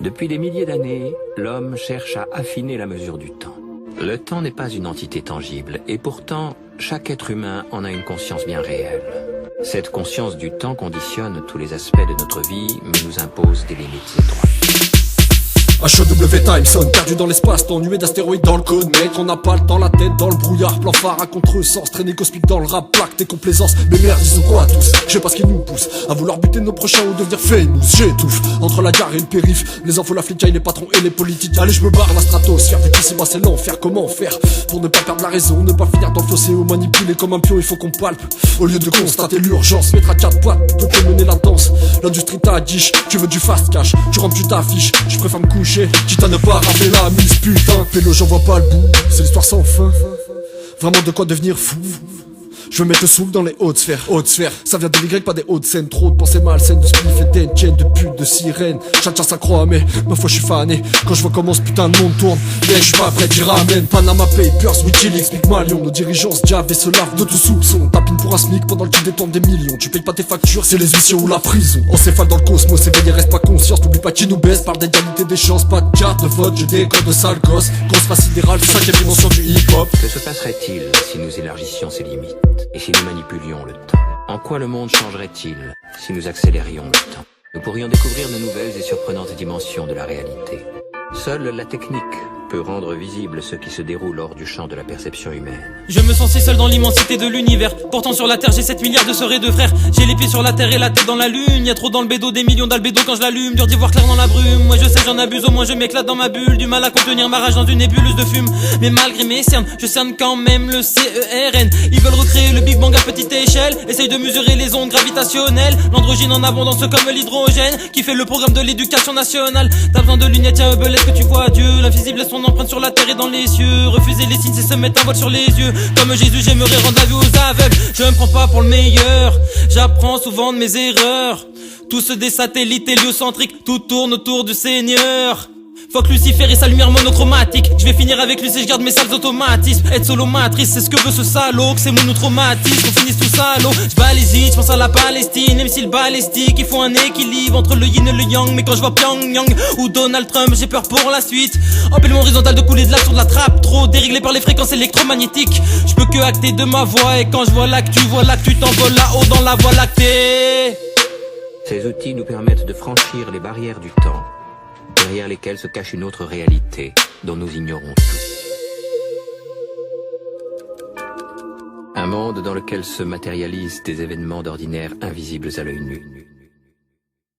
Depuis des milliers d'années, l'homme cherche à affiner la mesure du temps. Le temps n'est pas une entité tangible, et pourtant, chaque être humain en a une conscience bien réelle. Cette conscience du temps conditionne tous les aspects de notre vie, mais nous impose des limites étroites. HW Timeson, perdu dans l'espace, nuée d'astéroïdes dans le code. Mec, on n'a pas le temps, la tête dans le brouillard. Plan phare à contresens, traînée cosmique dans le rap. Plaque tes complaisances, mais merde, ils ont quoi à tous? Je sais pas ce qui nous pousse à vouloir buter nos prochains ou devenir famous. J'étouffe, entre la gare et le périph', les infos, la flicaille, les patrons et les politiques. Allez, je me barre la stratosphère, vu qu'ici bas c'est l'enfer. Comment faire pour ne pas perdre la raison, ne pas finir dans le fossé ou manipuler comme un pion? Il faut qu'on palpe, au lieu de constater l'urgence. Mettre à quatre pattes, peut te mener la danse. L'industrie t'addiche, tu veux du fast cash, tu rentres, tu t'affiches. Je préfère me coucher, quitte à ne pas ramer la mise, putain. Vélo, j'en vois pas le bout, c'est l'histoire sans fin. Vraiment de quoi devenir fou. Je veux mettre le souffle dans les hautes sphères. Hautes sphères, ça vient de l'Y, pas des hautes scènes. Trop de pensées malsaines, de spliff et d'enchaîne, de pute, de sirène. Chacun sa croix, mais ma foi je suis fané. Quand je vois comment ce putain de monde tourne, mais je suis pas prêt d'y ramène. Panama Papers, Wikileaks, Big Malion. Nos dirigeants se javent et se lavent de tout soupçon. Tapine pour un SMIC pendant que tu détournes des millions. Tu payes pas tes factures, c'est les huissiers ou la prison. Encéphale dans le cosmos, éveillé, reste pas conscience. N'oublie pas qui nous baisse, parle d'égalité des chances. Pas de carte de vote, je décore de sale gosse. Grosse face sidérale, 5ème dimension du hip-hop. Que se passerait-il si nous élargissions ces limites et si nous manipulions le temps? En quoi le monde changerait-il si nous accélérions le temps? Nous pourrions découvrir de nouvelles et surprenantes dimensions de la réalité. Seule la technique peut rendre visible ce qui se déroule hors du champ de la perception humaine. Je me sens si seul dans l'immensité de l'univers. Pourtant sur la terre j'ai 7 milliards de sœurs et de frères. J'ai les pieds sur la terre et la tête dans la lune. Y'a trop dans le bédo, des millions d'albédo quand je l'allume. Dur d'y voir clair dans la brume. Moi je sais j'en abuse, au moins je m'éclate dans ma bulle. Du mal à contenir ma rage dans une nébuleuse de fume. Mais malgré mes cernes, je cerne quand même le CERN. Ils veulent recréer le Big Bang à petite échelle. Essayent de mesurer les ondes gravitationnelles. L'androgyne en abondance comme l'hydrogène, qui fait le programme de l'éducation nationale. T'as besoin de lunettes, y'a Hubble, est-ce que tu vois Dieu? L'invisible laisse son empreinte sur la terre et dans les cieux. Refuser les signes c'est se mettre un voile sur les yeux. Comme Jésus j'aimerais rendre la vue aux aveugles. Je me prends pas pour le meilleur, j'apprends souvent de mes erreurs. Tous des satellites héliocentriques, tout tourne autour du Seigneur. Fuck Lucifer et sa lumière monochromatique. Je vais finir avec lui si je garde mes sales automatismes. Être solo matrice, c'est ce que veut ce salaud. Que c'est mon traumatisme, qu'on finisse tout salaud. J'balise, je pense à la Palestine. Même si le balistique, il faut un équilibre entre le yin et le yang. Mais quand je vois Pyongyang ou Donald Trump, j'ai peur pour la suite. Empêlement horizontal de couler de la sur de la trappe. Trop déréglé par les fréquences électromagnétiques. Je peux que acter de ma voix. Et quand je vois l'actu, voilà que tu t'envoles là-haut dans la voie lactée. Ces outils nous permettent de franchir les barrières du temps, derrière lesquelles se cache une autre réalité dont nous ignorons tout. Un monde dans lequel se matérialisent des événements d'ordinaire invisibles à l'œil nu.